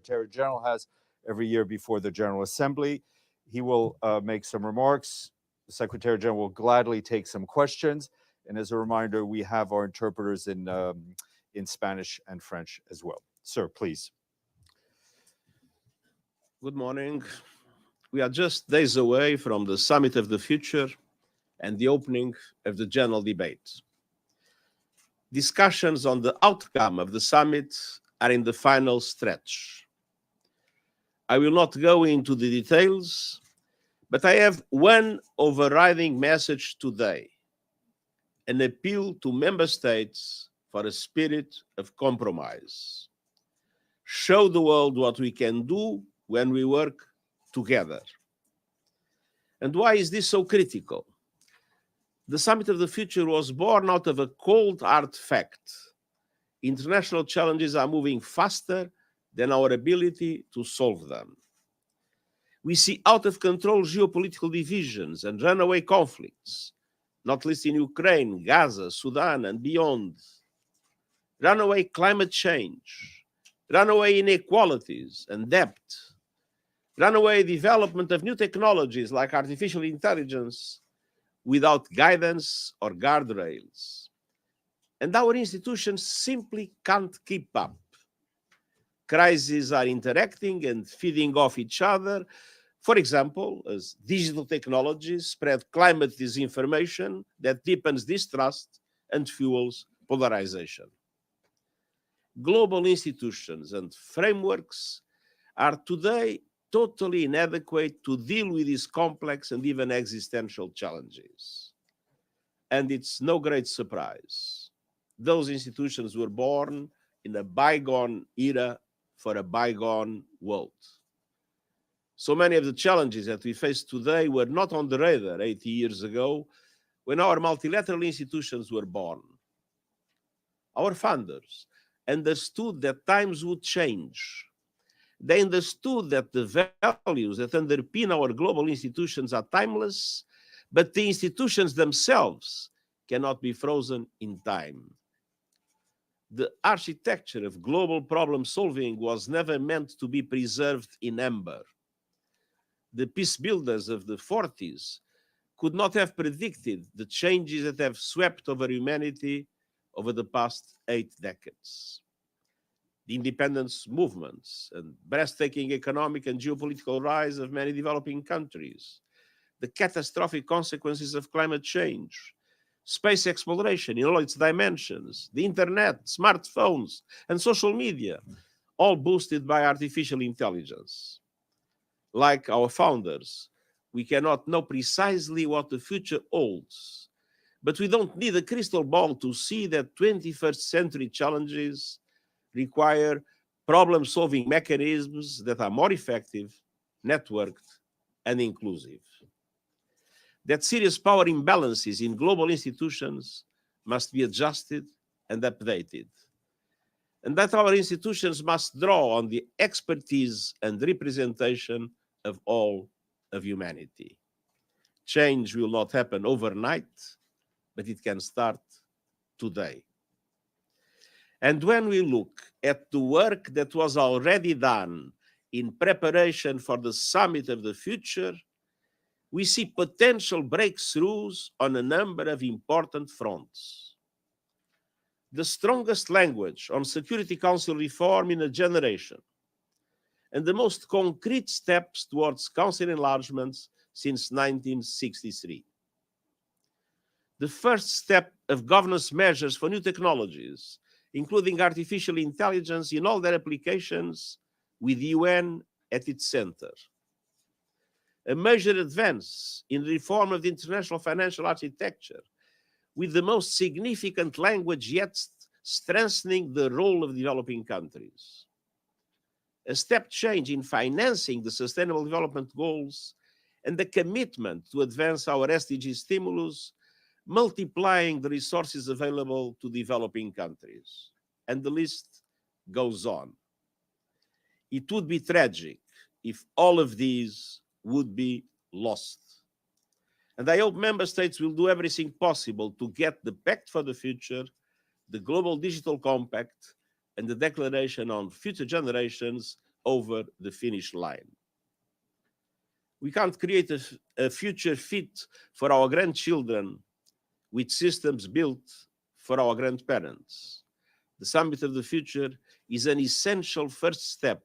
Secretary General has every year before the General Assembly. He will make some remarks. The Secretary General will gladly take some questions. And as a reminder, we have our interpreters in Spanish and French as well. Sir, please. Good morning. We are just days away from the Summit of the Future and the opening of the general debate. Discussions on the outcome of the summit are in the final stretch. I will not go into the details, but I have one overriding message today, an appeal to member states for a spirit of compromise. Show the world what we can do when we work together. And why is this so critical? The Summit of the Future was born out of a cold hard fact. International challenges are moving faster than our ability to solve them. We see out of control geopolitical divisions and runaway conflicts, not least in Ukraine, Gaza, Sudan, and beyond. Runaway climate change, runaway inequalities and debt, runaway development of new technologies like artificial intelligence without guidance or guardrails. And our institutions simply can't keep up. Crises are interacting and feeding off each other. For example, as digital technologies spread climate disinformation that deepens distrust and fuels polarization. Global institutions and frameworks are today totally inadequate to deal with these complex and even existential challenges. And it's no great surprise. Those institutions were born in a bygone era for a bygone world. So many of the challenges that we face today were not on the radar 80 years ago when our multilateral institutions were born. Our founders understood that times would change. They understood that the values that underpin our global institutions are timeless, but the institutions themselves cannot be frozen in time. The architecture of global problem solving was never meant to be preserved in amber. The peace builders of the 40s could not have predicted the changes that have swept over humanity over the past 8 decades. The independence movements and breathtaking economic and geopolitical rise of many developing countries, the catastrophic consequences of climate change, space exploration in all its dimensions, the internet, smartphones, and social media, all boosted by artificial intelligence. Like our founders, we cannot know precisely what the future holds, but we don't need a crystal ball to see that 21st century challenges require problem-solving mechanisms that are more effective, networked, and inclusive. That serious power imbalances in global institutions must be adjusted and updated, and that our institutions must draw on the expertise and representation of all of humanity. Change will not happen overnight, but it can start today. And when we look at the work that was already done in preparation for the Summit of the Future, we see potential breakthroughs on a number of important fronts. The strongest language on Security Council reform in a generation, and the most concrete steps towards Council enlargements since 1963. The first step of governance measures for new technologies, including artificial intelligence in all their applications, with the UN at its center. A major advance in the reform of the international financial architecture, with the most significant language yet strengthening the role of developing countries. A step change in financing the Sustainable Development Goals and the commitment to advance our SDG stimulus, multiplying the resources available to developing countries. And the list goes on. It would be tragic if all of these would be lost. And I hope member states will do everything possible to get the Pact for the Future, the Global Digital Compact, and the Declaration on Future Generations over the finish line. We can't create a future fit for our grandchildren with systems built for our grandparents. The Summit of the Future is an essential first step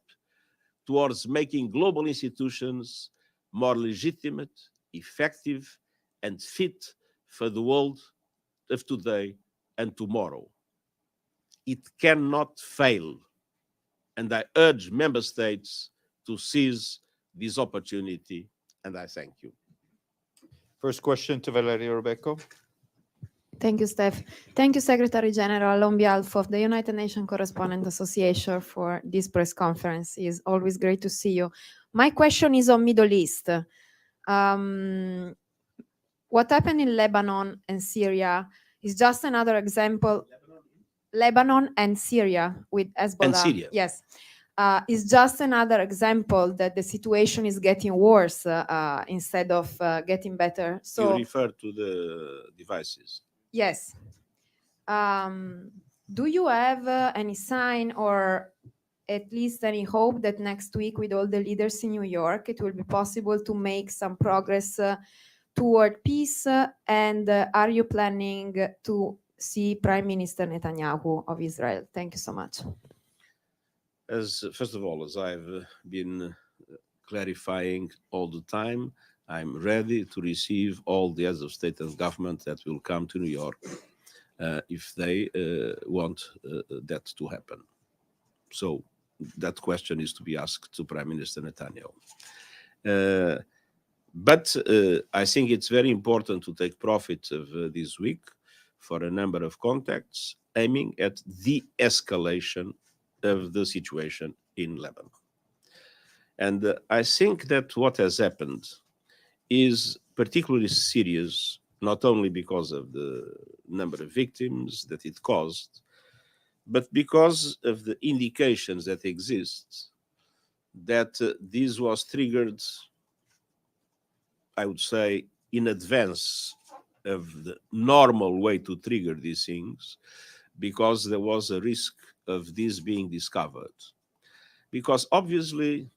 towards making global institutions more legitimate, effective, and fit for the world of today and tomorrow. It cannot fail, and I urge member states to seize this opportunity, and I thank you. First question to Valeria Rebecco. Thank you, Steph. Thank you, Secretary General, on behalf of the United Nations Correspondent Association for this press conference. It's always great to see you. My question is on Middle East. What happened in Lebanon and Syria is just another example. Lebanon and Syria with Hezbollah. And Syria. Yes. Is just another example that the situation is getting worse instead of getting better. So you refer to the devices. Yes. Do you have any sign or at least any hope that next week with all the leaders in New York, it will be possible to make some progress toward peace? And are you planning to see Prime Minister Netanyahu of Israel? Thank you so much. First of all, as I've been clarifying all the time, I'm ready to receive all the heads of state and government that will come to New York if they want that to happen. So that question is to be asked to Prime Minister Netanyahu. But I think it's very important to take profit of this week for a number of contacts aiming at the escalation of the situation in Lebanon. And I think that what has happened is particularly serious, not only because of the number of victims that it caused, but because of the indications that exist that this was triggered, I would say, in advance of the normal way to trigger these things, because there was a risk of this being discovered. Because obviously,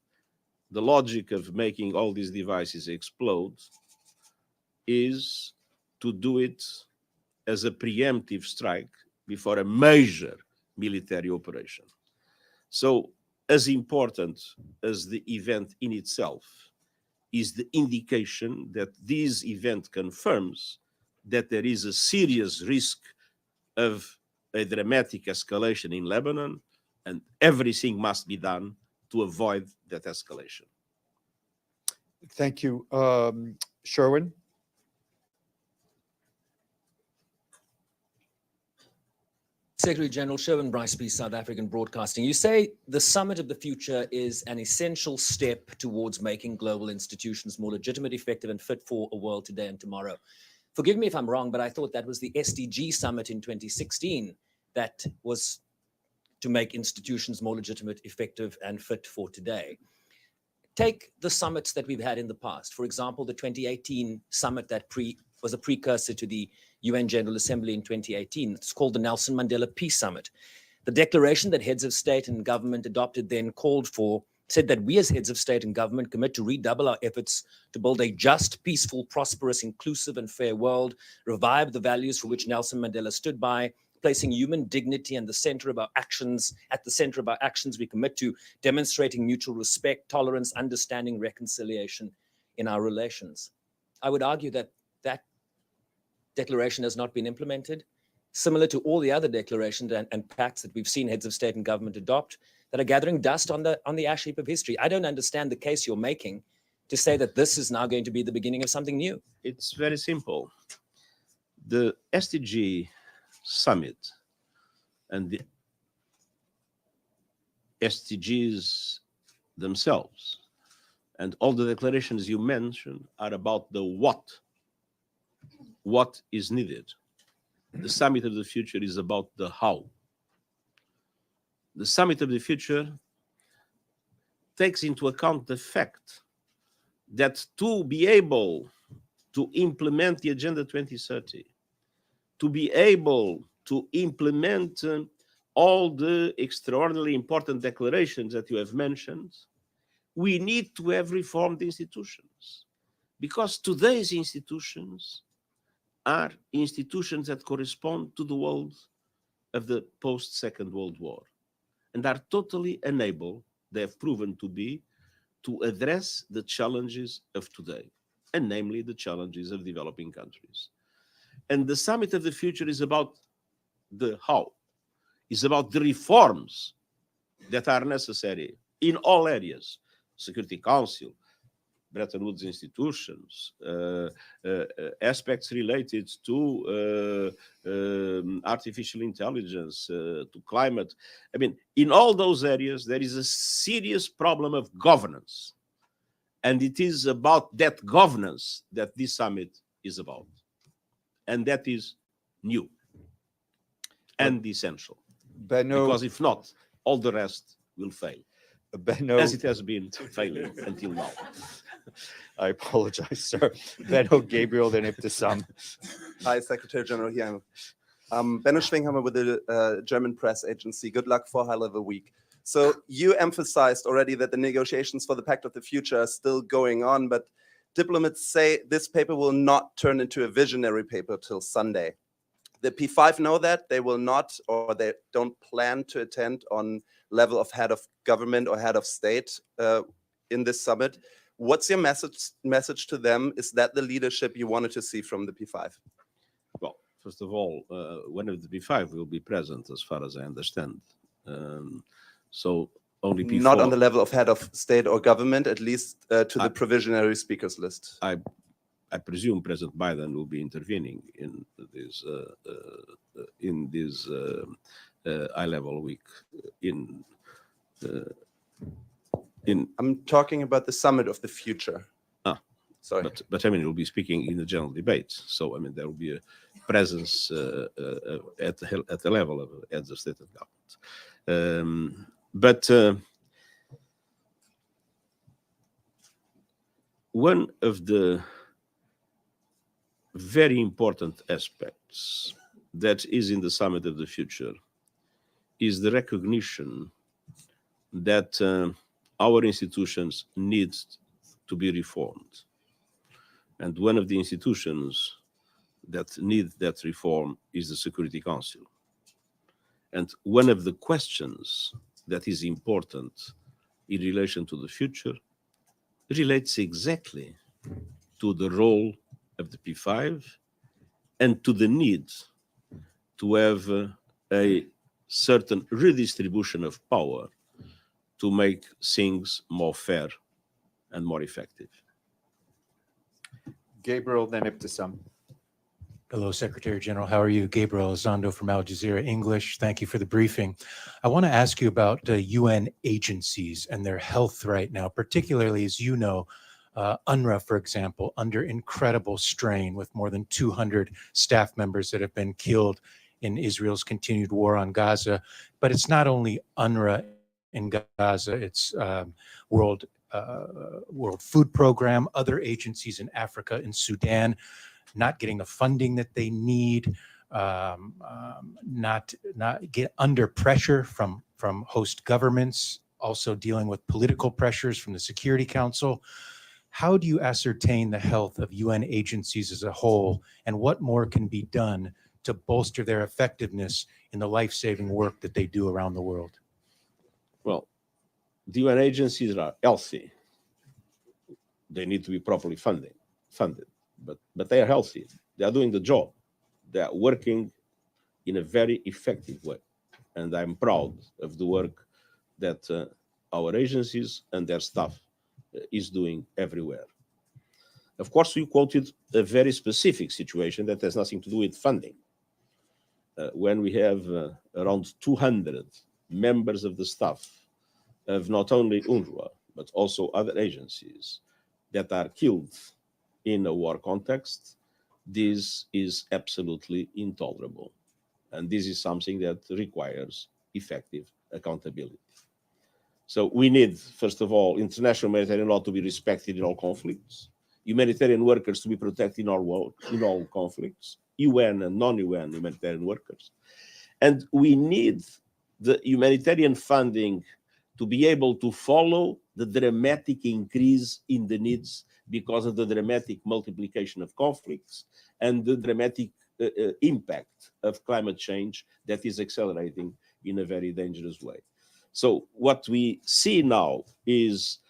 the logic of making all these devices explode is to do it as a preemptive strike before a major military operation. So, as important as the event in itself is the indication that this event confirms that there is a serious risk of a dramatic escalation in Lebanon, and everything must be done to avoid that escalation. Thank you. Sherwin? Secretary General Sherwin Bryce-P, South African Broadcasting. You say the Summit of the Future is an essential step towards making global institutions more legitimate, effective, and fit for a world today and tomorrow. Forgive me if I'm wrong, but I thought that was the SDG Summit in 2016 that was to make institutions more legitimate, effective, and fit for today. Take the summits that we've had in the past. For example, the 2018 summit that was a precursor to the UN General Assembly in 2018. It's called the Nelson Mandela Peace Summit. The declaration that heads of state and government adopted then said that we as heads of state and government commit to redouble our efforts to build a just, peaceful, prosperous, inclusive, and fair world, revive the values for which Nelson Mandela stood by, placing human dignity at the center of our actions. We commit to demonstrating mutual respect, tolerance, understanding, reconciliation in our relations. I would argue that that declaration has not been implemented, similar to all the other declarations and pacts that we've seen heads of state and government adopt that are gathering dust on the ash heap of history. I don't understand the case you're making to say that this is now going to be the beginning of something new. It's very simple. The SDG Summit and the SDGs themselves and all the declarations you mentioned are about the what is needed. The Summit of the Future is about the how. The Summit of the Future takes into account the fact that to be able to implement the Agenda 2030, to be able to implement all the extraordinarily important declarations that you have mentioned, we need to have reformed institutions, because today's institutions are institutions that correspond to the world of the post-Second World War and are totally unable, they have proven to be, to address the challenges of today, and namely the challenges of developing countries. And the Summit of the Future is about the how, is about the reforms that are necessary in all areas: Security Council, Bretton Woods institutions, aspects related to artificial intelligence, to climate. I mean, in all those areas, there is a serious problem of governance. And it is about that governance that this summit is about. And that is new and essential. Benno, Because if not, all the rest will fail, Benno, as it has been failing until now. I apologize, sir. Benno, Gabriel, then Ibtisam. Hi, Secretary General here. Benno Schwinghammer with the German press agency. Good luck for high-level week. So you emphasized already that the negotiations for the Pact of the Future are still going on, but diplomats say this paper will not turn into a visionary paper till Sunday. The P5 know that. They will not, or they don't plan to attend on level of head of government or head of state in this summit. What's your message to them? Is that the leadership you wanted to see from the P5? Well, first of all, one of the P5 will be present, as far as I understand. So only P4. Not on the level of head of state or government, at least to the provisionary speakers list. I presume President Biden will be intervening in this high-level week. I'm talking about the summit of the future. Sorry. But I mean, he'll be speaking in the general debate. So I mean, there will be a presence at the level of heads of state and government. One of the very important aspects that is in the Summit of the Future is the recognition that our institutions need to be reformed. And one of the institutions that need that reform is the Security Council. And one of the questions that is important in relation to the future relates exactly to the role of the P5 and to the need to have a certain redistribution of power to make things more fair and more effective. Gabriel, then Ibtisam. Hello, Secretary General. How are you? Gabriel Elizondo from Al Jazeera English. Thank you for the briefing. I want to ask you about UN agencies and their health right now, particularly, as you know, UNRWA, for example, under incredible strain with more than 200 staff members that have been killed in Israel's continued war on Gaza. But it's not only UNRWA in Gaza, it's World Food Program, other agencies in Africa and Sudan, not getting the funding that they need, not get under pressure from host governments, also dealing with political pressures from the Security Council. How do you ascertain the health of UN agencies as a whole, and what more can be done to bolster their effectiveness in the life-saving work that they do around the world? Well, the UN agencies are healthy. They need to be properly funded, but they are healthy. They are doing the job. They are working in a very effective way. And I'm proud of the work that our agencies and their staff is doing everywhere. Of course, you quoted a very specific situation that has nothing to do with funding. When we have around 200 members of the staff of not only UNRWA, but also other agencies that are killed in a war context, this is absolutely intolerable. And this is something that requires effective accountability. So we need, first of all, international humanitarian law to be respected in all conflicts, humanitarian workers to be protected in all conflicts, UN and non-UN humanitarian workers. And we need the humanitarian funding to be able to follow the dramatic increase in the needs because of the dramatic multiplication of conflicts and the dramatic impact of climate change that is accelerating in a very dangerous way. So what we see now is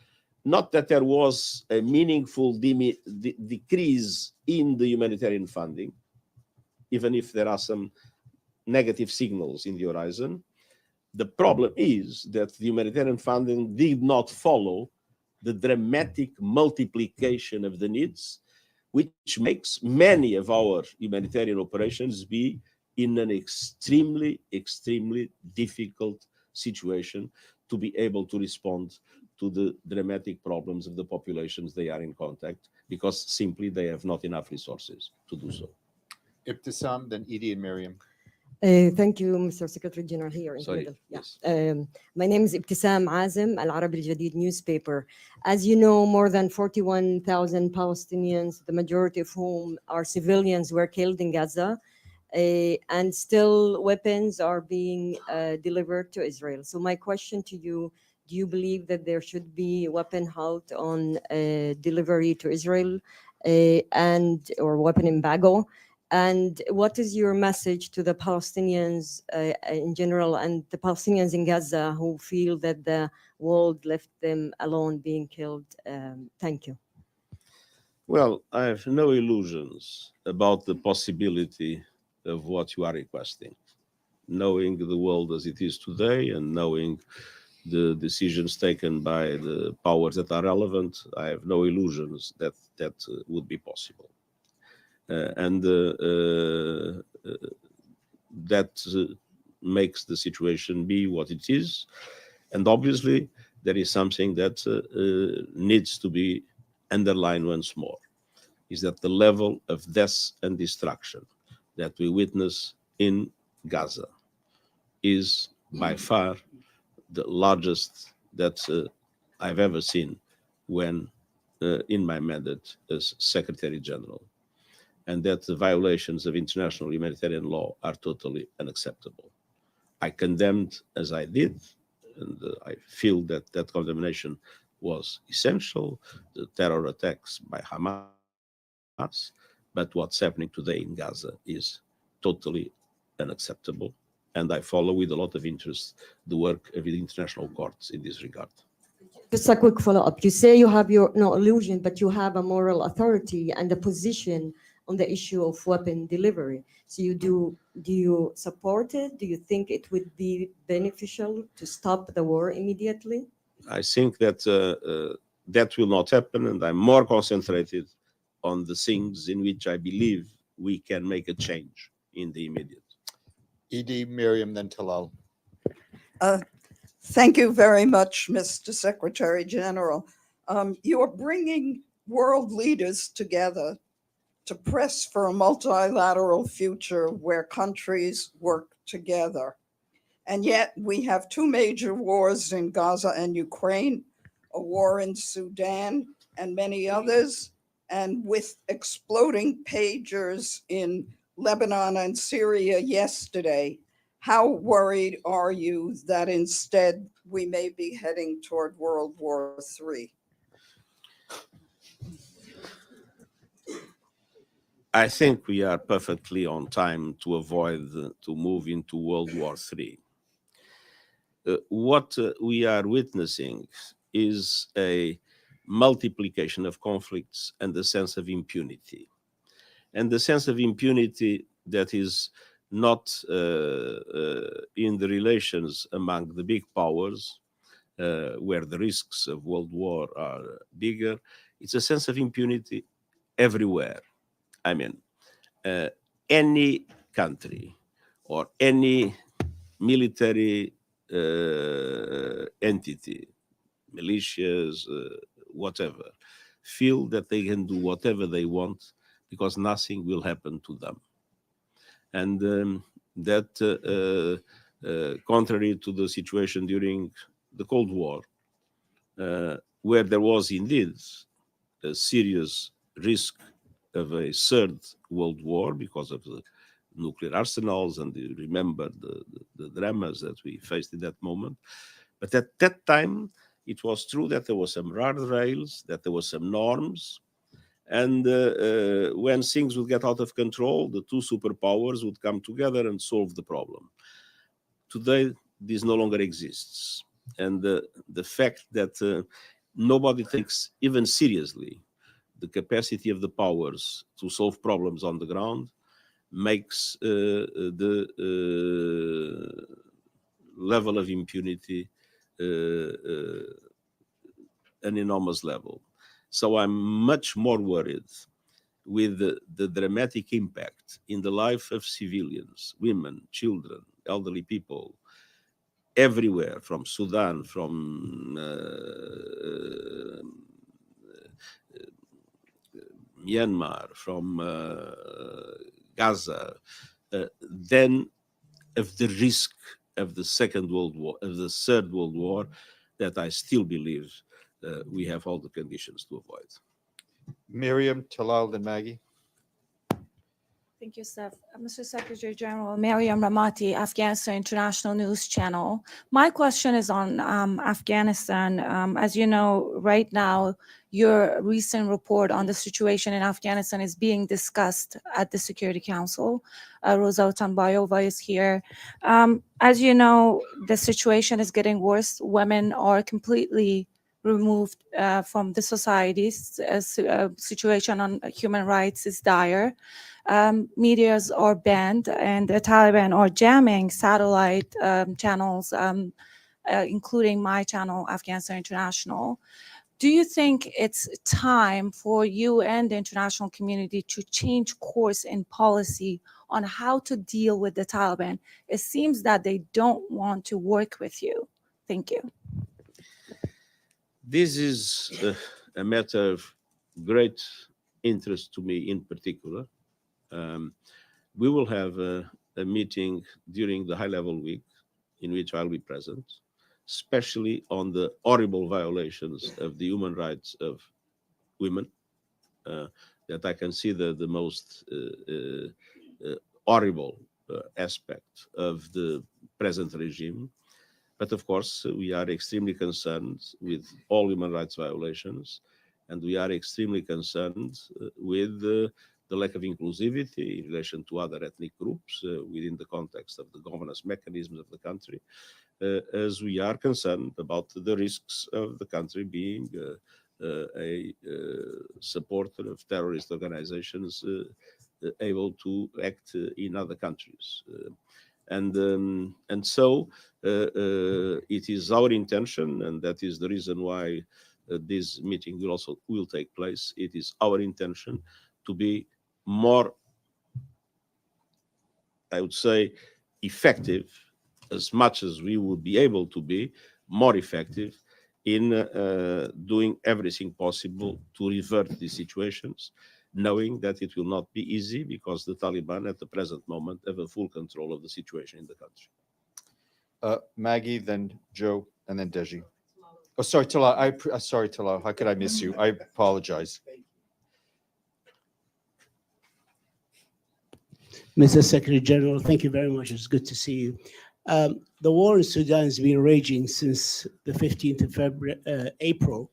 not that there was a meaningful decrease in the humanitarian funding, even if there are some negative signals in the horizon. The problem is that the humanitarian funding did not follow the dramatic multiplication of the needs, which makes many of our humanitarian operations be in an extremely, extremely difficult situation to be able to respond to the dramatic problems of the populations they are in contact, because simply they have not enough resources to do so. Ibtisam, then Edie and Miriam. Thank you, Mr. Secretary General, here in the Sorry, middle. Yeah. yes. My name is Ibtisam Azim, Al Arabi Al Jadid newspaper. As you know, more than 41,000 Palestinians, the majority of whom are civilians, were killed in Gaza, and still weapons are being delivered to Israel. So my question to you, do you believe that there should be a weapon halt on delivery to Israel or weapon embargo? And what is your message to the Palestinians in general and the Palestinians in Gaza who feel that the world left them alone being killed? Thank you. Well, I have no illusions about the possibility of what you are requesting. Knowing the world as it is today and knowing the decisions taken by the powers that are relevant, I have no illusions that that would be possible. That makes the situation be what it is. And obviously, there is something that needs to be underlined once more, is that the level of death and destruction that we witness in Gaza is by far the largest that I've ever seen when in my mandate as Secretary General, and that the violations of international humanitarian law are totally unacceptable. I condemned as I did, and I feel that that condemnation was essential, the terror attacks by Hamas, but what's happening today in Gaza is totally unacceptable, and I follow with a lot of interest the work of the international courts in this regard. Just a quick follow-up. You say you have no illusion, but you have a moral authority and a position on the issue of weapon delivery. So do you support it? Do you think it would be beneficial to stop the war immediately? I think that that will not happen, and I'm more concentrated on the things in which I believe we can make a change in the immediate. Edie, Miriam, then Talal. Thank you very much, Mr. Secretary General. You are bringing world leaders together to press for a multilateral future where countries work together. And yet we have two major wars in Gaza and Ukraine, a war in Sudan, and many others, and with exploding pagers in Lebanon and Syria yesterday. How worried are you that instead we may be heading toward World War III? I think we are perfectly on time to avoid to move into World War III. What we are witnessing is a multiplication of conflicts and the sense of impunity. And the sense of impunity that is not in the relations among the big powers, where the risks of world war are bigger. It's a sense of impunity everywhere. I mean, any country or any military entity, militias, whatever, feel that they can do whatever they want because nothing will happen to them. And that, contrary to the situation during the Cold War, where there was indeed a serious risk of a third world war because of the nuclear arsenals, and you remember the dramas that we faced in that moment. But at that time, it was true that there were some guardrails, that there were some norms, and when things would get out of control, the two superpowers would come together and solve the problem. Today, this no longer exists. And the fact that nobody takes even seriously the capacity of the powers to solve problems on the ground makes the level of impunity an enormous level. So I'm much more worried with the dramatic impact in the life of civilians, women, children, elderly people, everywhere, from Sudan, from Myanmar, from Gaza, than of the risk of the Second World War, of the Third World War, that I still believe we have all the conditions to avoid. Miriam, Talal, and Maggie. Thank you, Steph. Mr. Secretary General, Mariam Ramati, Afghanistan International News Channel. My question is on Afghanistan. As you know, right now, your recent report on the situation in Afghanistan is being discussed at the Security Council. Rosa Otunbayeva is here. As you know, the situation is getting worse. Women are completely removed from the societies. Situation on human rights is dire. Medias are banned, and the Taliban are jamming satellite channels, including my channel, Afghanistan International. Do you think it's time for you and the international community to change course in policy on how to deal with the Taliban? It seems that they don't want to work with you. Thank you. This is a matter of great interest to me in particular. We will have a meeting during the high-level week in which I'll be present, especially on the horrible violations of the human rights of women, that I consider the most horrible aspect of the present regime. But of course, we are extremely concerned with all human rights violations, and we are extremely concerned with the lack of inclusivity in relation to other ethnic groups within the context of the governance mechanisms of the country, as we are concerned about the risks of the country being a supporter of terrorist organizations able to act in other countries. And so it is our intention, and that is the reason why this meeting will take place. It is our intention to be more, I would say, effective, as much as we would be able to be more effective in doing everything possible to revert these situations, knowing that it will not be easy because the Taliban at the present moment have a full control of the situation in the country. Maggie, then Joe, and then Deji. Oh, sorry, Talal. Sorry, Talal. How could I miss you? I apologize. Mr. Secretary General, thank you very much. It's good to see you. The war in Sudan has been raging since the 15th of April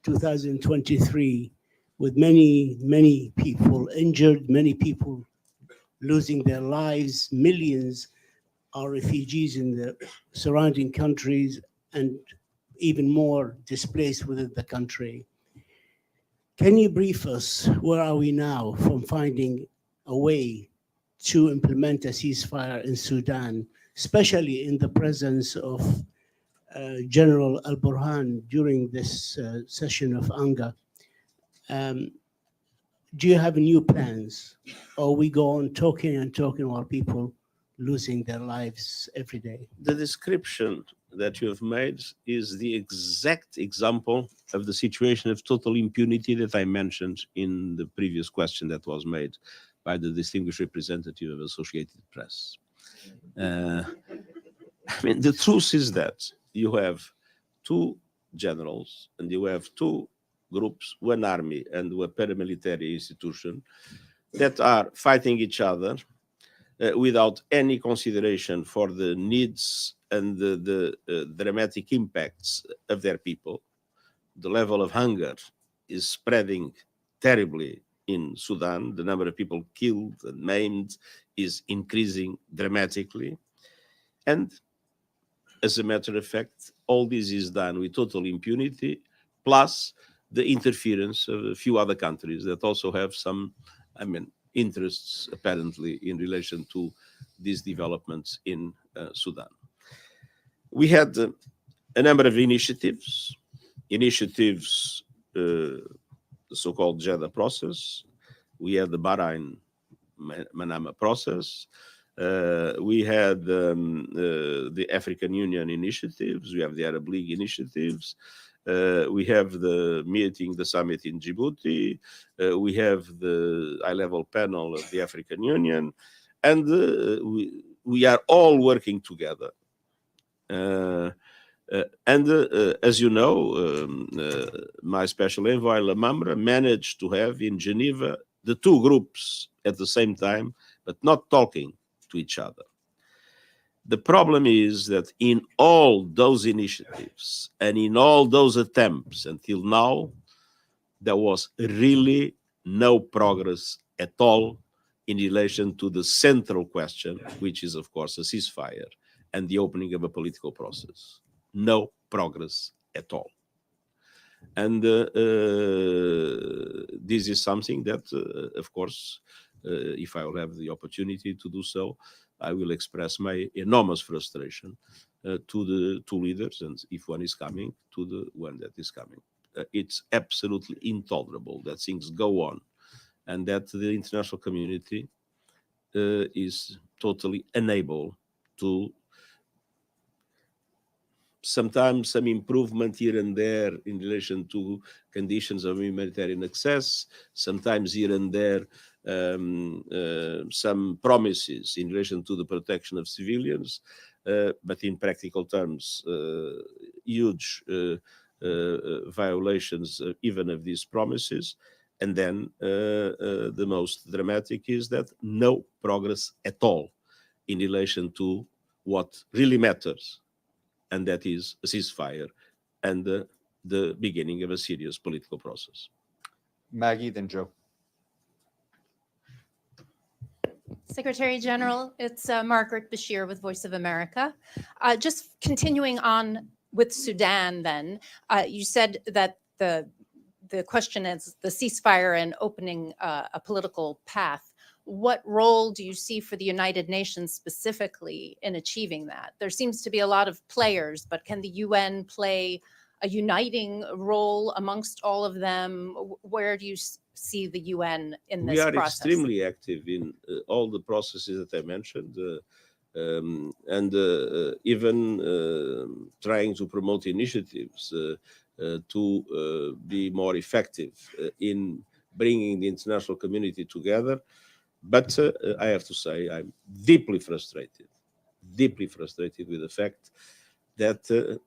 2023, with many people injured, many people losing their lives, millions are refugees in the surrounding countries, and even more displaced within the country. Can you brief us, where are we now from finding a way to implement a ceasefire in Sudan, especially in the presence of General Al-Burhan during this session of anger? Do you have new plans, or we go on talking and talking while people losing their lives every day? The description that you have made is the exact example of the situation of total impunity that I mentioned in the previous question that was made by the distinguished representative of Associated Press. I mean, the truth is that you have two generals and you have two groups, one army and one paramilitary institution, that are fighting each other without any consideration for the needs and the dramatic impacts of their people. The level of hunger is spreading terribly in Sudan. The number of people killed and maimed is increasing dramatically. And as a matter of fact, all this is done with total impunity, plus the interference of a few other countries that also have some, interests apparently in relation to these developments in Sudan. We had a number of initiatives, the so-called Jeddah process. We had the Bahrain-Manama process. We had the African Union initiatives. We have the Arab League initiatives. We have the summit in Djibouti. We have the high-level panel of the African Union. And we are all working together. As you know, my special envoy, Lamamra, managed to have in Geneva the two groups at the same time, but not talking to each other. The problem is that in all those initiatives and in all those attempts until now, there was really no progress at all in relation to the central question, which is, of course, a ceasefire and the opening of a political process. No progress at all. And this is something that, of course, if I will have the opportunity to do so, I will express my enormous frustration to the two leaders, and if one is coming, to the one that is coming. It's absolutely intolerable that things go on and that the international community is totally unable to sometimes some improvement here and there in relation to conditions of humanitarian access, sometimes here and there some promises in relation to the protection of civilians, but in practical terms, huge violations even of these promises. And then the most dramatic is that no progress at all in relation to what really matters, and that is a ceasefire and the beginning of a serious political process. Maggie, then Joe. Secretary General, it's Margaret Bashir with Voice of America. Just continuing on with Sudan then, you said that the question is the ceasefire and opening a political path. What role do you see for the United Nations specifically in achieving that? There seems to be a lot of players, but can the UN play a uniting role amongst all of them? Where do you see the UN in this process? We are extremely active in all the processes that I mentioned, and even trying to promote initiatives to be more effective in bringing the international community together. But I have to say, I'm deeply frustrated with the fact that the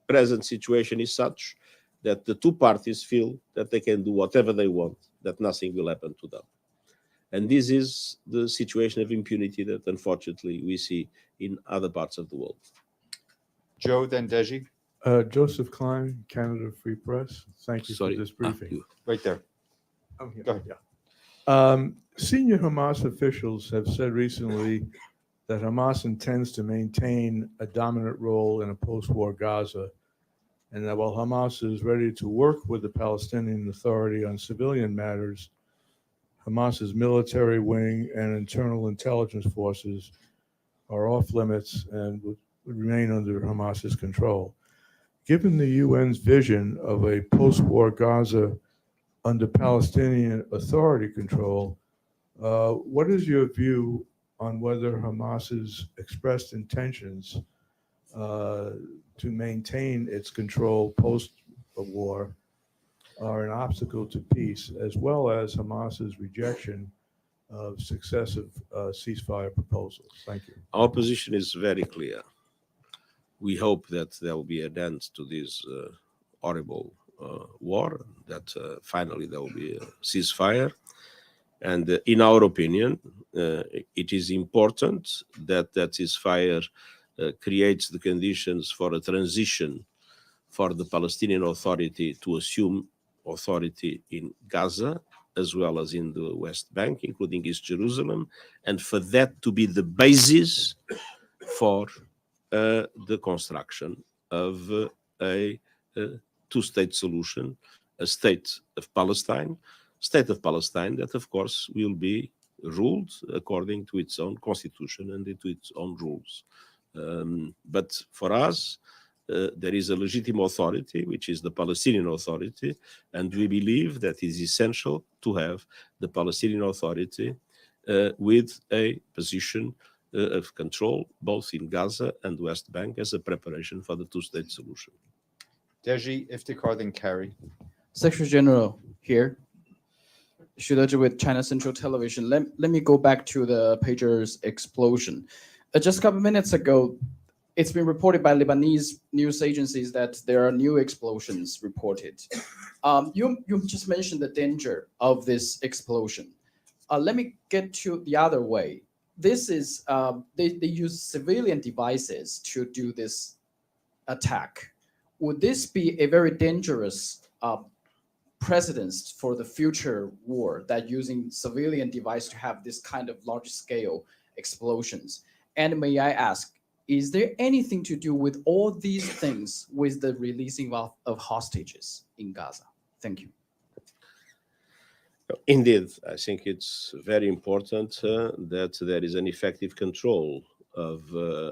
present situation is such that the two parties feel that they can do whatever they want, that nothing will happen to them. And this is the situation of impunity that, unfortunately, we see in other parts of the world. Joe, then Deji. Joseph Klein, Canada Free Press. Thank you for this briefing. Right there. I'm here. Go ahead. Yeah. Senior Hamas officials have said recently that Hamas intends to maintain a dominant role in a post-war Gaza, and that while Hamas is ready to work with the Palestinian Authority on civilian matters, Hamas's military wing and internal intelligence forces are off limits and would remain under Hamas's control. Given the UN's vision of a post-war Gaza under Palestinian Authority control, what is your view on whether Hamas's expressed intentions to maintain its control post-war are an obstacle to peace, as well as Hamas's rejection of successive ceasefire proposals? Thank you. Our position is very clear. We hope that there will be an end to this horrible war, that finally there will be a ceasefire. And in our opinion, it is important that that ceasefire creates the conditions for a transition for the Palestinian Authority to assume authority in Gaza, as well as in the West Bank, including East Jerusalem, and for that to be the basis for the construction of a two-state solution, a state of Palestine that, of course, will be ruled according to its own constitution and to its own rules. But for us, there is a legitimate authority, which is the Palestinian Authority, and we believe that it is essential to have the Palestinian Authority with a position of control, both in Gaza and West Bank, as a preparation for the two-state solution. Deji, Iftikhar, then Carrie. Secretary General here. Shudaji with China Central Television. Let me go back to the pager's explosion. Just a couple minutes ago, it's been reported by Lebanese news agencies that there are new explosions reported. You just mentioned the danger of this explosion. Let me get to the other way. This is, they use civilian devices to do this attack. Would this be a very dangerous precedence for the future war, that using civilian device to have this kind of large scale explosions? And may I ask, is there anything to do with all these things with the releasing of hostages in Gaza? Thank you. Indeed, I think it's very important that there is an effective control of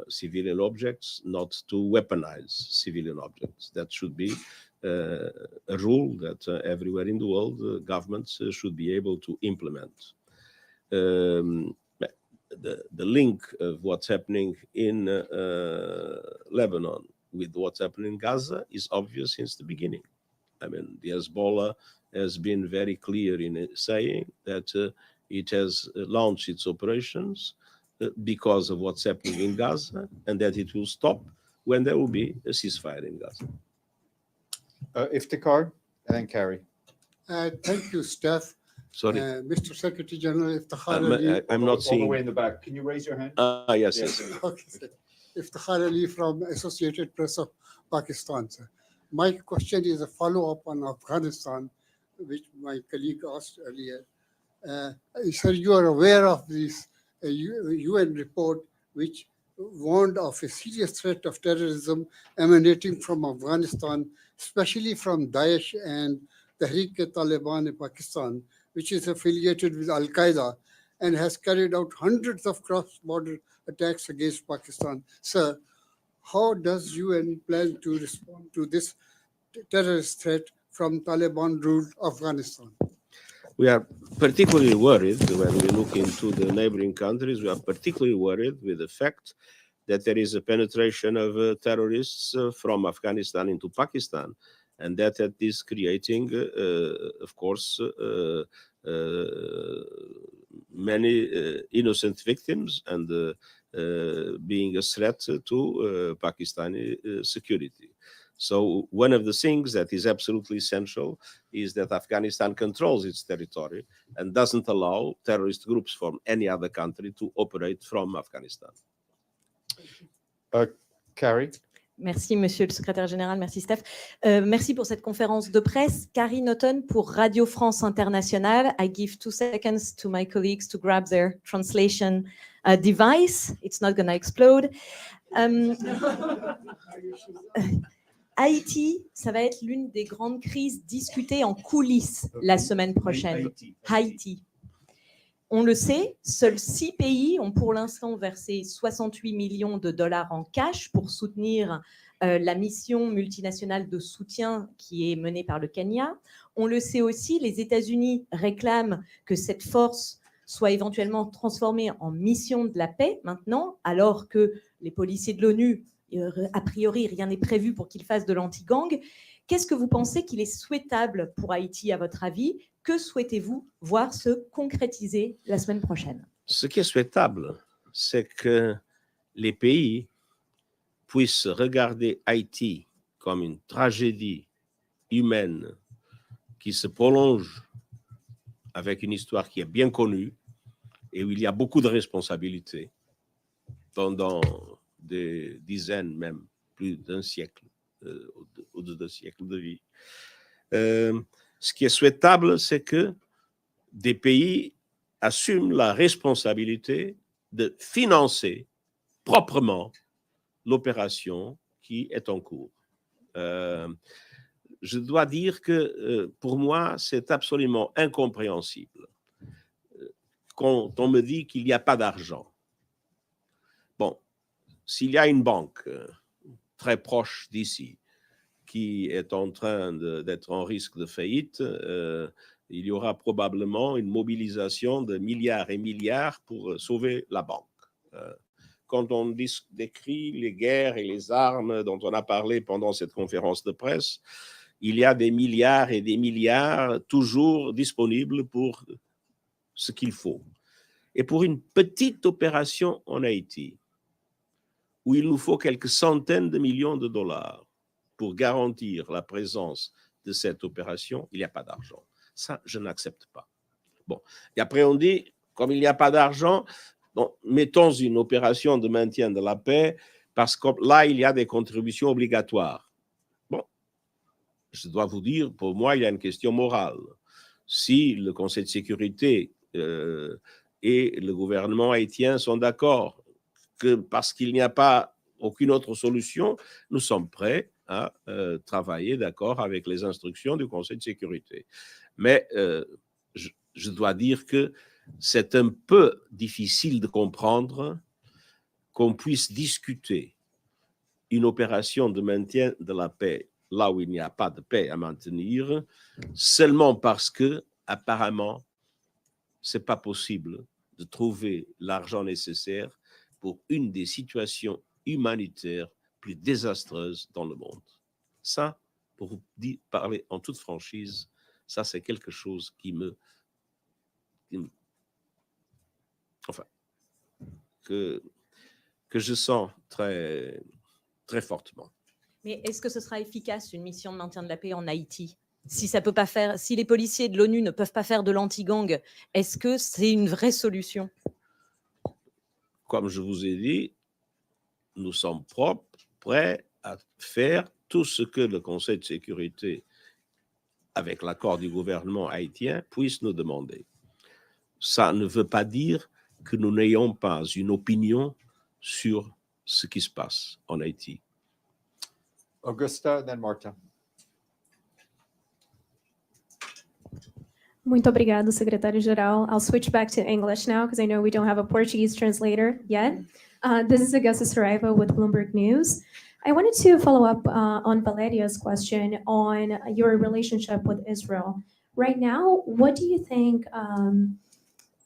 civilian objects, not to weaponize civilian objects. That should be a rule that everywhere in the world governments should be able to implement. The link of what's happening in Lebanon with what's happening in Gaza is obvious since the beginning. I mean, the Hezbollah has been very clear in saying that it has launched its operations because of what's happening in Gaza, and that it will stop when there will be a ceasefire in Gaza. Iftikhar, and then Carrie. Thank you, Steph. Sorry. Mr. Secretary General, Iftikhar Ali. I'm not seeing. All the way in the back. Can you raise your hand? Yes. Okay, sir. Iftikhar Ali from Associated Press of Pakistan, sir. My question is a follow-up on Afghanistan, which my colleague asked earlier. Sir, you are aware of this UN report which warned of a serious threat of terrorism emanating from Afghanistan, especially from Daesh and Tehrik-e-Taliban in Pakistan, which is affiliated with Al-Qaeda and has carried out hundreds of cross-border attacks against Pakistan. Sir, how does UN plan to respond to this terrorist threat from Taliban-ruled Afghanistan? We are particularly worried when we look into the neighboring countries. We are particularly worried with the fact that there is a penetration of terrorists from Afghanistan into Pakistan, and that is creating, of course, many innocent victims and being a threat to Pakistani security. So one of the things that is absolutely essential is that Afghanistan controls its territory and doesn't allow terrorist groups from any other country to operate from Afghanistan. Carrie. Merci, Monsieur le Secrétaire Général. Merci, Steph. Merci pour cette conférence de presse. Carrie Naughton pour Radio France Internationale. I give 2 seconds to my colleagues to grab their translation device. It's not going to explode. Haïti, ça va être l'une des grandes crises discutées en coulisses la semaine prochaine. Haïti. On le sait, seuls 6 pays ont pour l'instant versé 68 millions de dollars en cash pour soutenir la mission multinationale de soutien qui est menée par le Kenya. On le sait aussi, les États-Unis réclament que cette force soit éventuellement transformée en mission de la paix maintenant, alors que les policiers de l'ONU, a priori, rien n'est prévu pour qu'ils fassent de l'anti-gang. Qu'est-ce que vous pensez qu'il est souhaitable pour Haïti, à votre avis? Que souhaitez-vous voir se concrétiser la semaine prochaine? Ce qui est souhaitable, c'est que les pays puissent regarder Haïti comme une tragédie humaine qui se prolonge avec une histoire qui est bien connue et où il y a beaucoup de responsabilités pendant des dizaines, même plus d'un siècle, au-delà d'un siècle de vie. Ce qui est souhaitable, c'est que des pays assument la responsabilité de financer proprement l'opération qui est en cours. Je dois dire que pour moi, c'est absolument incompréhensible quand on me dit qu'il n'y a pas d'argent. Bon, s'il y a une banque très proche d'ici qui est en train d'être en risque de faillite, il y aura probablement une mobilisation de milliards et milliards pour sauver la banque. Quand on décrit les guerres et les armes dont on a parlé pendant cette conférence de presse, il y a des milliards et des milliards toujours disponibles pour ce qu'il faut. Et pour une petite opération en Haïti, où il nous faut quelques centaines de millions de dollars pour garantir la présence de cette opération, il n'y a pas d'argent. Ça, je n'accepte pas. Bon. Et après, on dit, comme il n'y a pas d'argent, bon, mettons une opération de maintien de la paix, parce que là, il y a des contributions obligatoires. Bon, je dois vous dire, pour moi, il y a une question morale. Si le Conseil de sécurité et le gouvernement haïtien sont d'accord que parce qu'il n'y a pas aucune autre solution, nous sommes prêts à travailler d'accord avec les instructions du Conseil de sécurité. Mais je dois dire que c'est un peu difficile de comprendre qu'on puisse discuter une opération de maintien de la paix là où il n'y a pas de paix à maintenir, seulement parce que, apparemment, ce n'est pas possible de trouver l'argent nécessaire pour une des situations humanitaires plus désastreuses dans le monde. Ça, pour vous parler en toute franchise, ça c'est quelque chose qui me enfin, que je sens très, très fortement. Mais est-ce que ce sera efficace, une mission de maintien de la paix en Haïti? Si ça peut pas faire, si les policiers de l'ONU ne peuvent pas faire de l'anti-gang, est-ce que c'est une vraie solution? Comme je vous ai dit, nous sommes prêts à faire tout ce que le Conseil de sécurité, avec l'accord du gouvernement haïtien, puisse nous demander. Ça ne veut pas dire que nous n'ayons pas une opinion sur ce qui se passe en Haïti. Augusta, then Marta. Muito obrigado, Secretary-Geral. I'll switch back to English now because I know we don't have a Portuguese translator yet. This is Augusta Saraiva with Bloomberg News. I wanted to follow up on Valeria's question on your relationship with Israel. Right now, what do you think,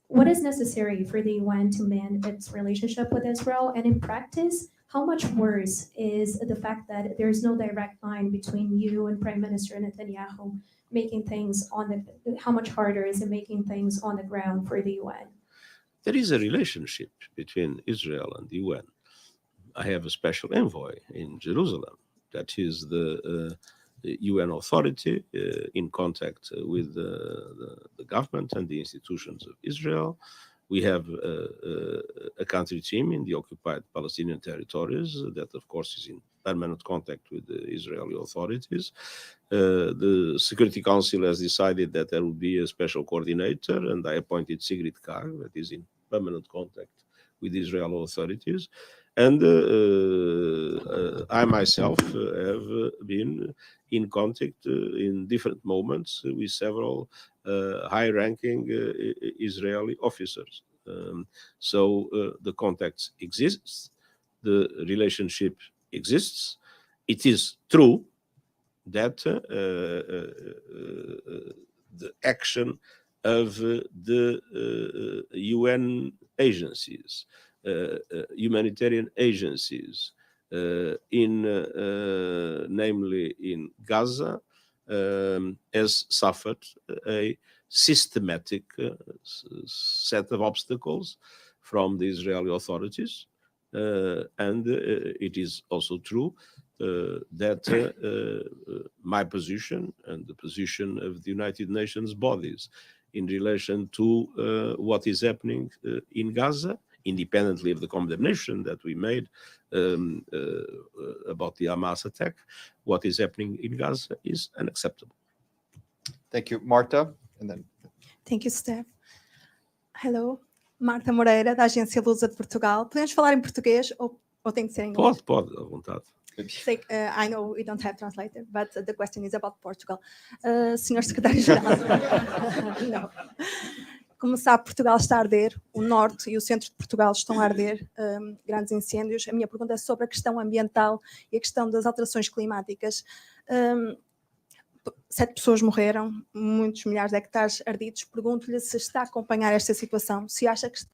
what is necessary for the UN to mend its relationship with Israel? And in practice, how much worse is the fact that there is no direct line between you and Prime Minister Netanyahu making things how much harder is it making things on the ground for the UN? There is a relationship between Israel and the UN. I have a special envoy in Jerusalem that is the UN authority in contact with the government and the institutions of Israel. We have a country team in the occupied Palestinian territories that, of course, is in permanent contact with the Israeli authorities. The Security Council has decided that there will be a special coordinator, and I appointed Sigrid Kaag, that is in permanent contact with the Israeli authorities. And I myself have been in contact in different moments with several high-ranking Israeli officers. So the contacts exist, the relationship exists. It is true that the action of the UN agencies, humanitarian agencies, namely in Gaza, has suffered a systematic set of obstacles from the Israeli authorities. And it is also true that my position and the position of the United Nations bodies in relation to what is happening in Gaza, independently of the condemnation that we made about the Hamas attack. What is happening in Gaza is unacceptable. Thank you. Marta, and then Thank you, Steph. Hello, Marta Moreira, da Agência Lusa de Portugal. Podemos falar em português ou tem que ser em inglês? Pode, à vontade. I know we don't have translator, but the question is about Portugal. Senhor Secretário-Geral, não. Como sabe, Portugal está a arder, o norte e o centro de Portugal estão a arder, grandes incêndios. A minha pergunta é sobre a questão ambiental e a questão das alterações climáticas. 7 pessoas morreram, muitos milhares de hectares ardidos. Pergunto-lhe se está a acompanhar esta situação, se acha que está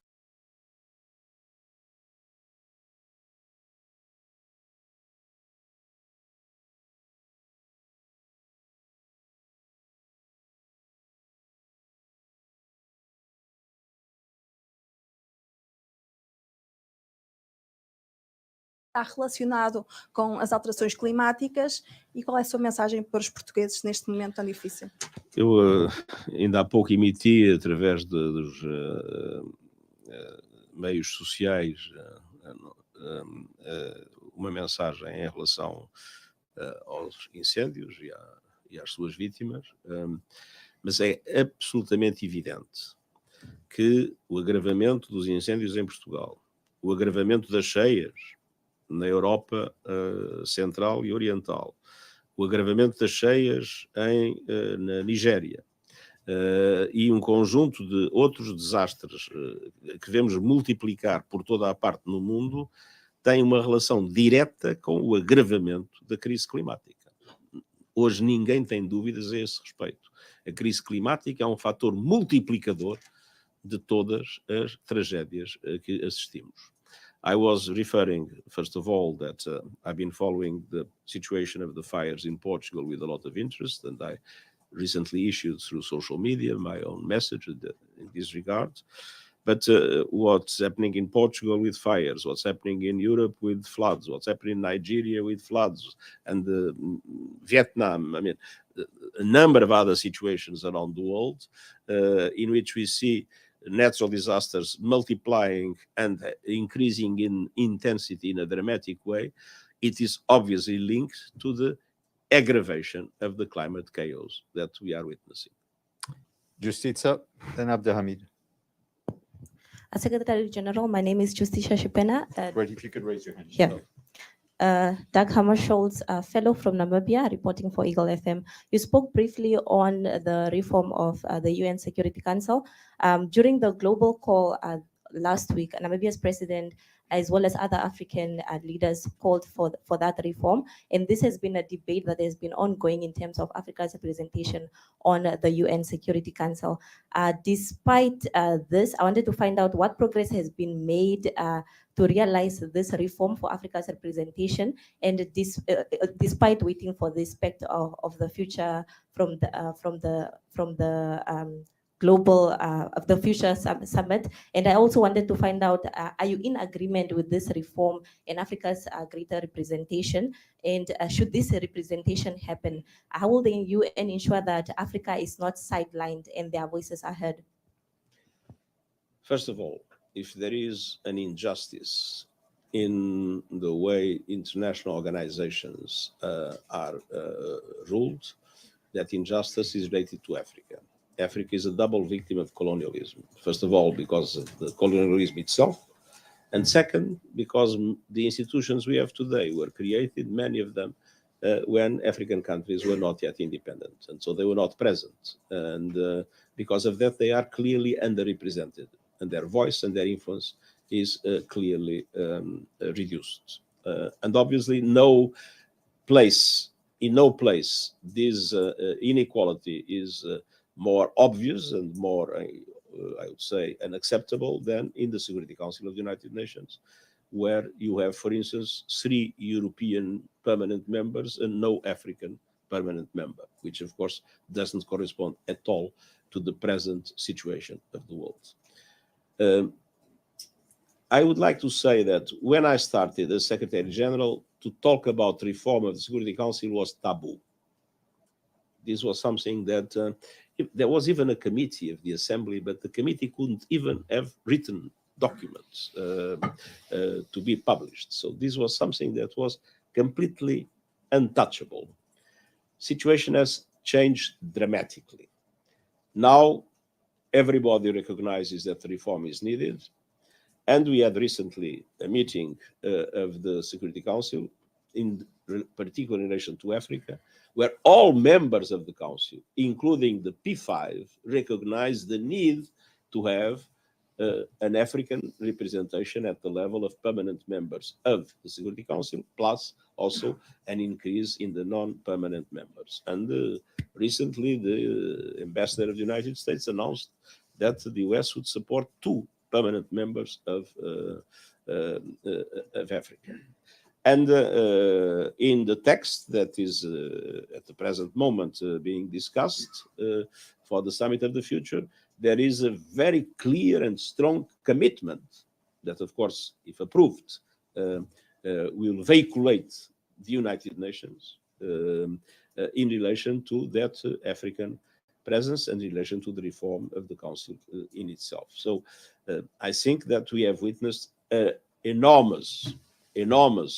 relacionado com as alterações climáticas e qual é a sua mensagem para os portugueses neste momento tão difícil? Eu ainda há pouco emiti, através dos meios sociais, uma mensagem em relação aos incêndios e às suas vítimas, mas é absolutamente evidente que o agravamento dos incêndios em Portugal, o agravamento das cheias na Europa Central e Oriental, o agravamento das cheias na Nigéria e um conjunto de outros desastres que vemos multiplicar por toda a parte no mundo, tem uma relação direta com o agravamento da crise climática. Hoje ninguém tem dúvidas a esse respeito. A crise climática é um fator multiplicador de todas as tragédias a que assistimos. I was referring, first of all, that I've been following the situation of the fires in Portugal with a lot of interest, and I recently issued through social media my own message in this regard. But what's happening in Portugal with fires, what's happening in Europe with floods, what's happening in Nigeria with floods, and Vietnam, I mean, a number of other situations around the world in which we see natural disasters multiplying and increasing in intensity in a dramatic way, it is obviously linked to the aggravation of the climate chaos that we are witnessing. Justiça, then Abdelhamid. Secretary General, my name is Justicia Shipena. Great, if you could raise your hand. Yeah. Doug Hammarskjöld's fellow from Namibia, reporting for Eagle FM. You spoke briefly on the reform of the UN Security Council. During the global call last week, Namibia's president, as well as other African leaders, called for that reform. And this has been a debate that has been ongoing in terms of Africa's representation on the UN Security Council. Despite this, I wanted to find out what progress has been made to realize this reform for Africa's representation, and despite waiting for the specter of the future from the global of the future summit. And I also wanted to find out, are you in agreement with this reform in Africa's greater representation? And should this representation happen, how will the UN ensure that Africa is not sidelined and their voices are heard? First of all, if there is an injustice in the way international organizations are ruled, that injustice is related to Africa. Africa is a double victim of colonialism. First of all, because of the colonialism itself, and second, because the institutions we have today were created, many of them, when African countries were not yet independent, and so they were not present. And because of that, they are clearly underrepresented, and their voice and their influence is clearly reduced. And obviously, in no place, this inequality is more obvious and more, I would say, unacceptable than in the Security Council of the United Nations, where you have, for instance, 3 European permanent members and no African permanent member, which of course doesn't correspond at all to the present situation of the world. I would like to say that when I started as Secretary General, to talk about reform of the Security Council was taboo. This was something that there was even a committee of the assembly, but the committee couldn't even have written documents to be published. So this was something that was completely untouchable. Situation has changed dramatically. Now everybody recognizes that reform is needed. And we had recently a meeting of the Security Council, in particular in relation to Africa, where all members of the Council, including the P5, recognized the need to have an African representation at the level of permanent members of the Security Council, plus also an increase in the non-permanent members. And recently, the ambassador of the United States announced that the US would support 2 permanent members of Africa. And in the text that is at the present moment being discussed for the Summit of the Future, there is a very clear and strong commitment that, of course, if approved, will veiculate the United Nations in relation to that African presence and in relation to the reform of the Council in itself. So I think that we have witnessed enormous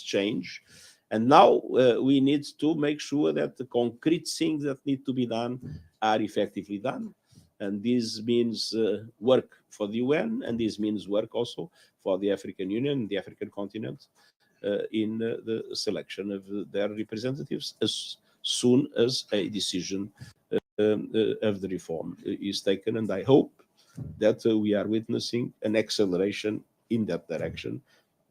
change. And now we need to make sure that the concrete things that need to be done are effectively done. And this means work for the UN, and this means work also for the African Union, the African continent, in the selection of their representatives as soon as a decision of the reform is taken. And I hope that we are witnessing an acceleration in that direction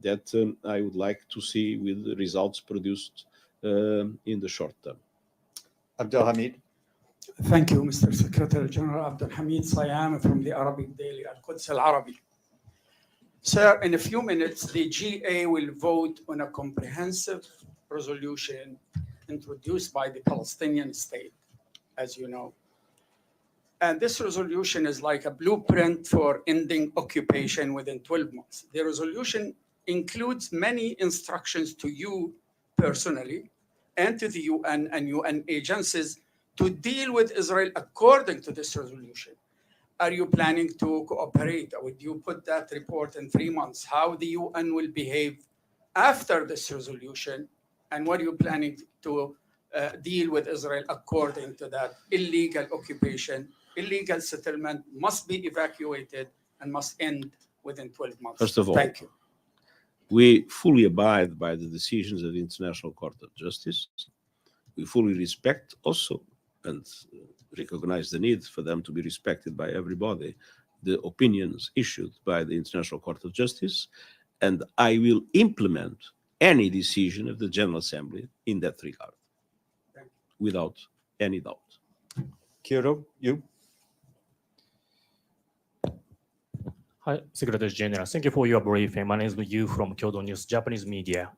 that I would like to see with results produced in the short term. Abdelhamid. Thank you, Mr. Secretary General. Abdelhamid Sayam from the Arabic Daily, Al-Quds Al-Arabi. Sir, in a few minutes, the GA will vote on a comprehensive resolution introduced by the Palestinian state, as you know. And this resolution is like a blueprint for ending occupation within 12 months. The resolution includes many instructions to you personally and to the UN and UN agencies to deal with Israel according to this resolution. Are you planning to cooperate? Or would you put that report in 3 months? How the UN will behave after this resolution? And what are you planning to deal with Israel according to that illegal occupation? Illegal settlement must be evacuated and must end within 12 months. First of all, thank you. We fully abide by the decisions of the International Court of Justice. We fully respect also and recognize the need for them to be respected by everybody, the opinions issued by the International Court of Justice, and I will implement any decision of the General Assembly in that regard, without any doubt. Kyoto, you? Hi, Secretary General. Thank you for your briefing. My name is Yu from Kyoto News, Japanese media.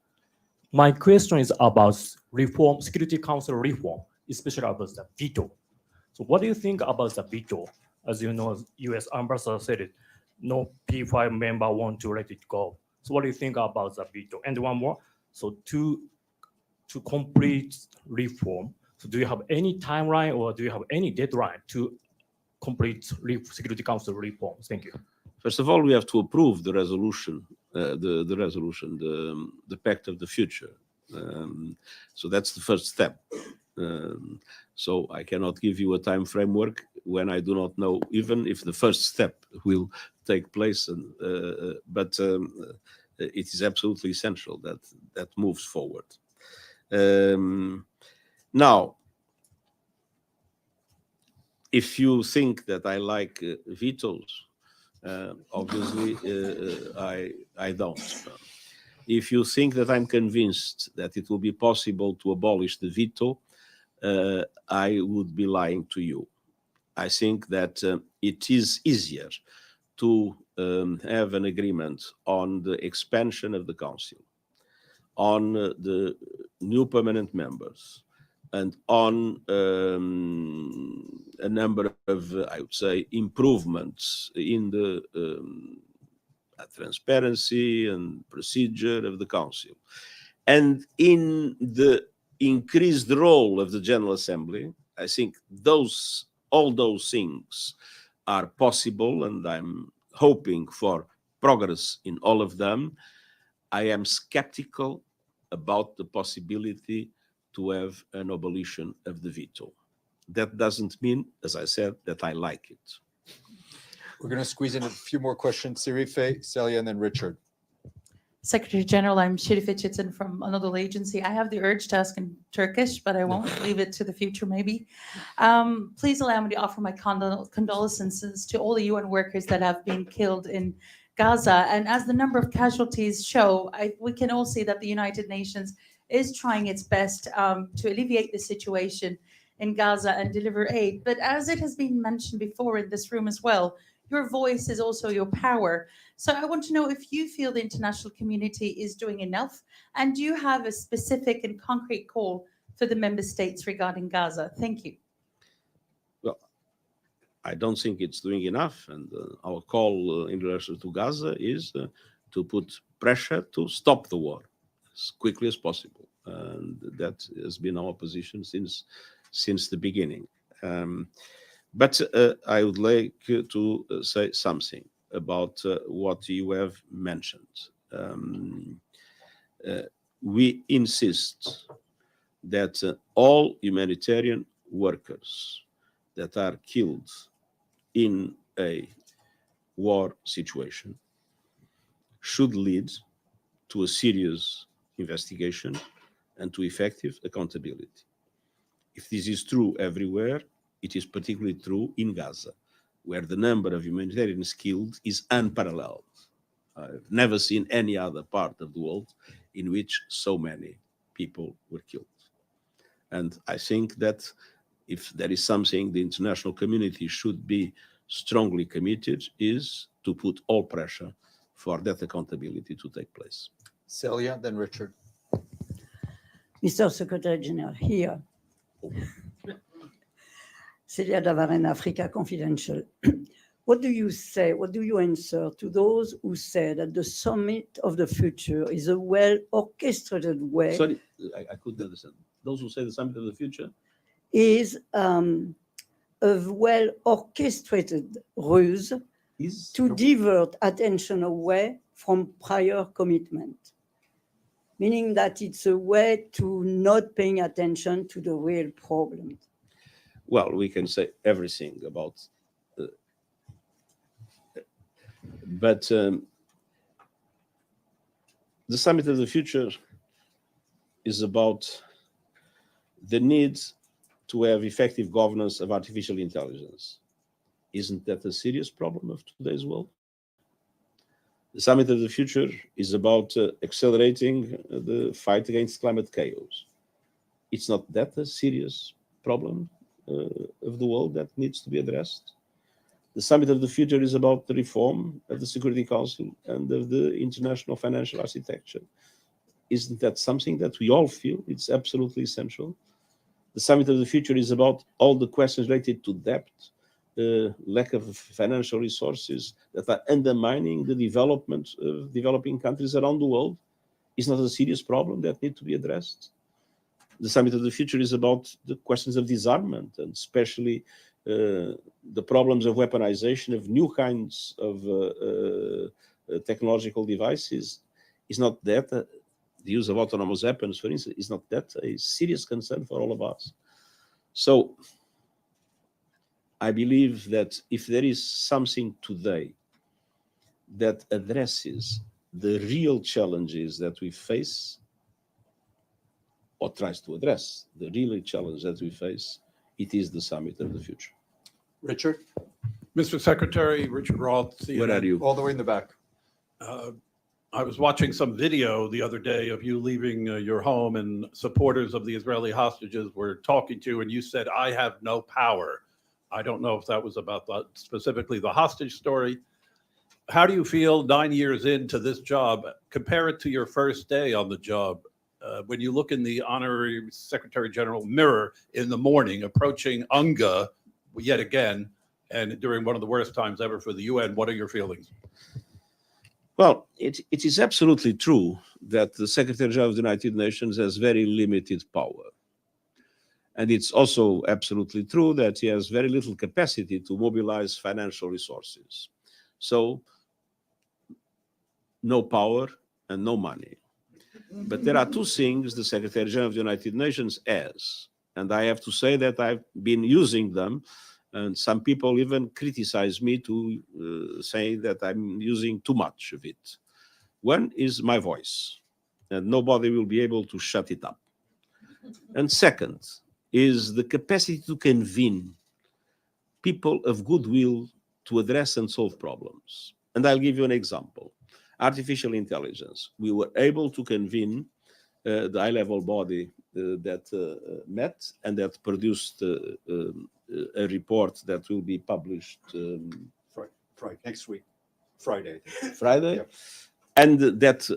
My question is about reform, Security Council reform, especially about the veto. So what do you think about the veto? As you know, U.S. ambassador said it, no P5 member want to let it go. So what do you think about the veto? And one more, so to complete reform, so do you have any timeline or do you have any deadline to complete Security Council reforms? Thank you. First of all, we have to approve the resolution, the Pact of the Future. So that's the first step. So I cannot give you a time framework when I do not know even if the first step will take place. But it is absolutely essential that that moves forward. Now, if you think that I like vetoes, obviously I don't. If you think that I'm convinced that it will be possible to abolish the veto, I would be lying to you. I think that it is easier to have an agreement on the expansion of the Council, on the new permanent members, and on a number of, I would say, improvements in the transparency and procedure of the Council, and in the increased role of the General Assembly I think all those things are possible, and I'm hoping for progress in all of them. I am skeptical about the possibility to have an abolition of the veto. That doesn't mean, as I said, that I like it. We're going to squeeze in a few more questions. Sirife, Celia, and then Richard. Secretary General, I'm Şerife Çetin from Anadolu Agency. I have the urge to ask in Turkish, but I won't leave it to the future, maybe. Please allow me to offer my condolences to all the UN workers that have been killed in Gaza. And as the number of casualties show, we can all see that the United Nations is trying its best to alleviate the situation in Gaza and deliver aid. But as it has been mentioned before in this room as well, your voice is also your power. So I want to know if you feel the international community is doing enough, and do you have a specific and concrete call for the member states regarding Gaza? Thank you. Well, I don't think it's doing enough, and our call in relation to Gaza is to put pressure to stop the war as quickly as possible, and that has been our position since the beginning. But I would like to say something about what you have mentioned. We insist that all humanitarian workers that are killed in a war situation should lead to a serious investigation and to effective accountability. If this is true everywhere, it is particularly true in Gaza, where the number of humanitarians killed is unparalleled. I've never seen any other part of the world in which so many people were killed. And I think that if there is something the international community should be strongly committed, is to put all pressure for that accountability to take place. Celia, then Richard. Mr. Secretary General, here. Celia Davaren, Africa Confidential. What do you say, what do you answer to those who say that the summit of the future is a well-orchestrated way? Sorry, I couldn't understand. Those who say the summit of the future? Is a well-orchestrated ruse to divert attention away from prior commitment, meaning that it's a way to not paying attention to the real problem. Well, we can say everything about, but the summit of the future is about the need to have effective governance of artificial intelligence. Isn't that a serious problem of today's world? The summit of the future is about accelerating the fight against climate chaos. It's not that a serious problem of the world that needs to be addressed. The summit of the future is about the reform of the Security Council and of the international financial architecture. Isn't that something that we all feel it's absolutely essential? The summit of the future is about all the questions related to debt, lack of financial resources that are undermining the development of developing countries around the world. It's not a serious problem that needs to be addressed. The summit of the future is about the questions of disarmament, and especially the problems of weaponization of new kinds of technological devices. Is not that the use of autonomous weapons, for instance, is not that a serious concern for all of us? So I believe that if there is something today that addresses the real challenges that we face, or tries to address the real challenge that we face, it is the summit of the future. Richard? Mr. Secretary, Richard Roth. Where are you? All the way in the back. I was watching some video the other day of you leaving your home, and supporters of the Israeli hostages were talking to you, and you said, "I have no power." I don't know if that was about specifically the hostage story. How do you feel 9 years into this job? Compare it to your first day on the job. When you look in the Honorary Secretary General mirror in the morning, approaching UNGA yet again, and during one of the worst times ever for the UN, what are your feelings? Well, it is absolutely true that the Secretary General of the United Nations has very limited power. And it's also absolutely true that he has very little capacity to mobilize financial resources. So no power and no money. But there are two things the Secretary General of the United Nations has, and I have to say that I've been using them, and some people even criticize me to say that I'm using too much of it. One is my voice, and nobody will be able to shut it up. And second is the capacity to convene people of goodwill to address and solve problems. And I'll give you an example. Artificial intelligence. We were able to convene the high-level body that met and that produced a report that will be published Friday, next week, Friday. Friday, Yeah. and that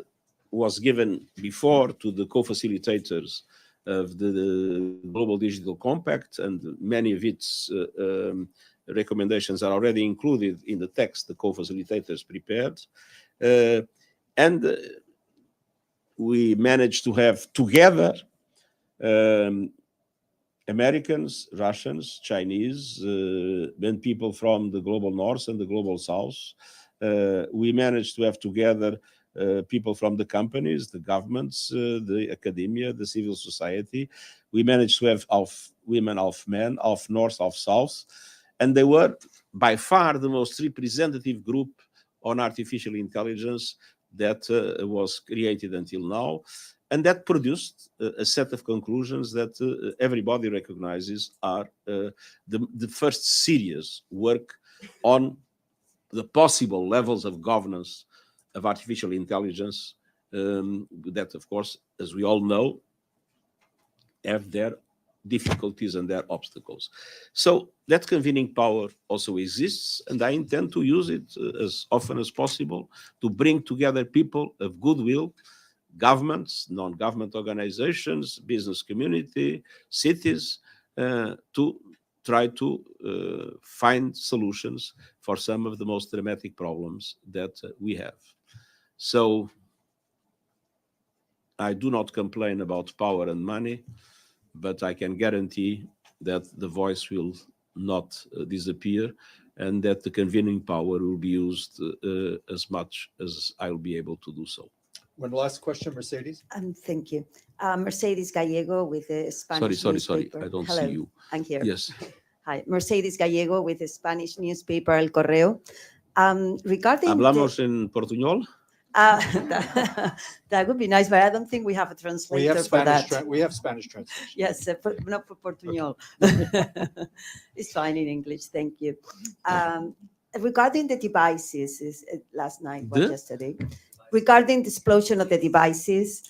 was given before to the co-facilitators of the Global Digital Compact, and many of its recommendations are already included in the text the co-facilitators prepared. And we managed to have together Americans, Russians, Chinese, and people from the global north and the global south. We managed to have together people from the companies, the governments, the academia, the civil society. We managed to have half women, half men, half north, half south. And they were by far the most representative group on artificial intelligence that was created until now. And that produced a set of conclusions that everybody recognizes are the first serious work on the possible levels of governance of artificial intelligence that, of course, as we all know, have their difficulties and their obstacles. So that convening power also exists, and I intend to use it as often as possible to bring together people of goodwill, governments, non-government organizations, business community, cities, to try to find solutions for some of the most dramatic problems that we have. So I do not complain about power and money, but I can guarantee that the voice will not disappear and that the convening power will be used as much as I'll be able to do so. One last question, Mercedes. Thank you. Mercedes Gallego with the Spanish Sorry, newspaper. I don't Hello, see you. I'm here. Yes. Hi, Mercedes Gallego with the Spanish newspaper El Correo. Regarding Hablamos en portuñol? that would be nice, but I don't think we have a translator We have for Spanish. that. We have Spanish translation. Yes, not for Portuñol. It's fine in English, thank you. Regarding the devices, last night or yesterday, regarding the explosion of the devices,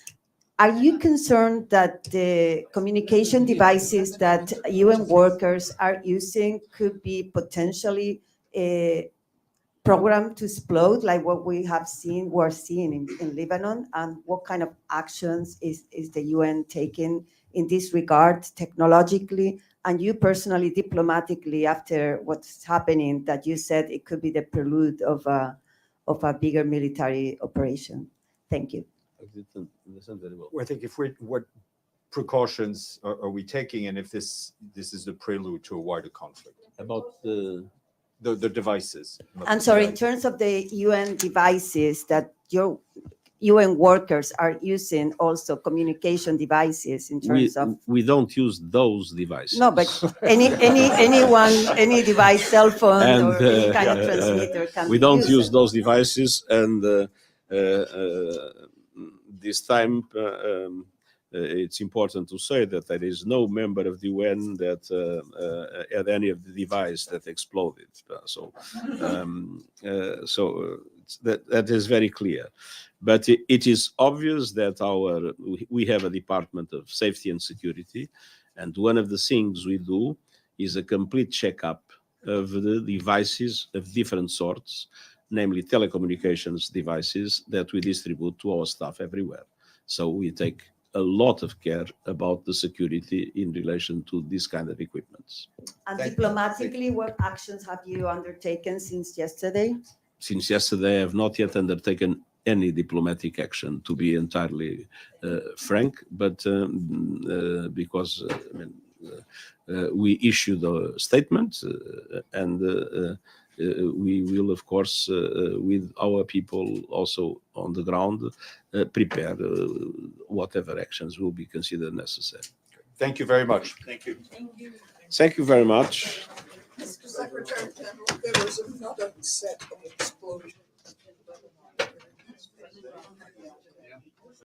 are you concerned that the communication devices that UN workers are using could be potentially programmed to explode, like what we're seeing in Lebanon? And what kind of actions is the UN taking in this regard, technologically, and you personally, diplomatically, after what's happening, that you said it could be the prelude of a bigger military operation? Thank you. I didn't listen very well. Well, I think what precautions are we taking, and if this is the prelude to a wider conflict? About the devices. I'm sorry, in terms of the UN devices that your UN workers are using, also communication devices in terms of. We don't use those devices. No, but anyone, any device, cell phone, And, or any kind of transmitter can. we don't use those devices, and this time it's important to say that there is no member of the UN that had any of the device that exploded. So that is very clear. But it is obvious that we have a Department of Safety and Security, and one of the things we do is a complete checkup of the devices of different sorts, namely telecommunications devices that we distribute to our staff everywhere. So we take a lot of care about the security in relation to this kind of equipment. And diplomatically, what actions have you undertaken since yesterday? Since yesterday, I have not yet undertaken any diplomatic action, to be entirely frank, but because we issue the statement, and we will, of course, with our people also on the ground, prepare whatever actions will be considered necessary. Thank you very much. Thank you. Thank you very much. Mr. Secretary General, there was another set of explosions in Lebanon.